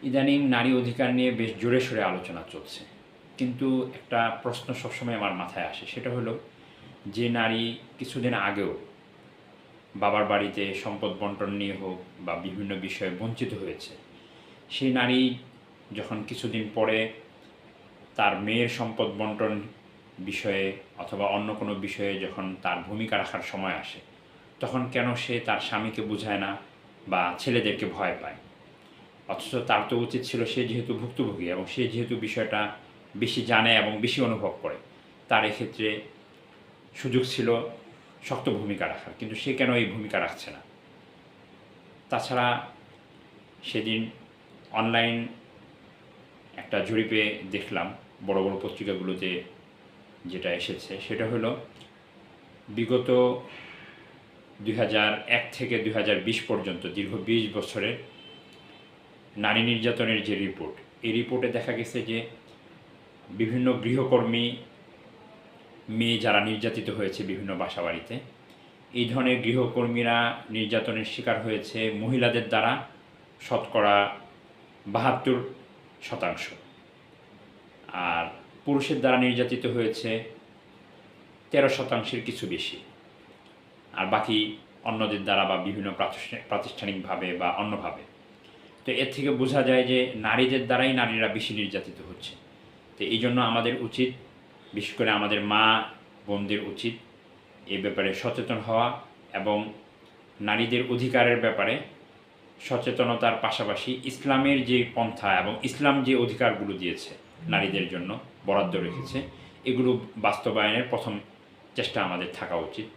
ইদানিং নারী অধিকার নিয়ে বেশ জোরে সোরে আলোচনা চলছে, কিন্তু একটা প্রশ্ন সবসময় আমার মাথায় আসে, সেটা হলো যে নারী কিছুদিন আগেও বাবার বাড়িতে সম্পদ বন্টন নিয়ে হোক বা বিভিন্ন বিষয়ে বঞ্চিত হয়েছে, সেই নারী যখন কিছুদিন পরে তার মেয়ের সম্পদ বন্টন বিষয়ে অথবা অন্য কোনো বিষয়ে যখন তার ভূমিকা রাখার সময় আসে, তখন কেন সে তার স্বামীকে বোঝায় না বা ছেলেদেরকে ভয় পায়? অথচ তার তো উচিত ছিল, সে যেহেতু ভুক্তভোগী এবং সে যেহেতু বিষয়টা বেশি জানে এবং বেশি অনুভব করে, তার এক্ষেত্রে সুযোগ ছিল শক্ত ভূমিকা রাখার, কিন্তু সে কেন এই ভূমিকা রাখছে না? তাছাড়া সেদিন অনলাইন একটা জরিপে দেখলাম, বড় বড় পত্রিকাগুলোতে যেটা এসেছে সেটা হলো বিগত 2001 থেকে 2020 পর্যন্ত দীর্ঘ 20 বছরের নারী নির্যাতনের যে রিপোর্ট, এই রিপোর্টে দেখা গেছে যে বিভিন্ন গৃহকর্মী মেয়ে যারা নির্যাতিত হয়েছে বিভিন্ন বাসাবাড়িতে, এই ধরনের গৃহকর্মীরা নির্যাতনের শিকার হয়েছে মহিলাদের দ্বারা শতকরা 72%, আর পুরুষের দ্বারা নির্যাতিত হয়েছে 13%-এর কিছু বেশি, আর বাকি অন্যদের দ্বারা বা বিভিন্ন প্রাতিষ্ঠানিকভাবে বা অন্যভাবে। তো এর থেকে বোঝা যায় যে নারীদের দ্বারাই নারীরা বেশি নির্যাতিত হচ্ছে। তো এই জন্য আমাদের উচিত, বিশেষ করে আমাদের মা বোনদের উচিত এ ব্যাপারে সচেতন হওয়া এবং নারীদের অধিকারের ব্যাপারে সচেতনতার পাশাপাশি ইসলামের যে পন্থা এবং ইসলাম যে অধিকারগুলো দিয়েছে নারীদের জন্য বরাদ্দ রেখেছে, এগুলো বাস্তবায়নের প্রথম চেষ্টা আমাদের থাকা উচিত।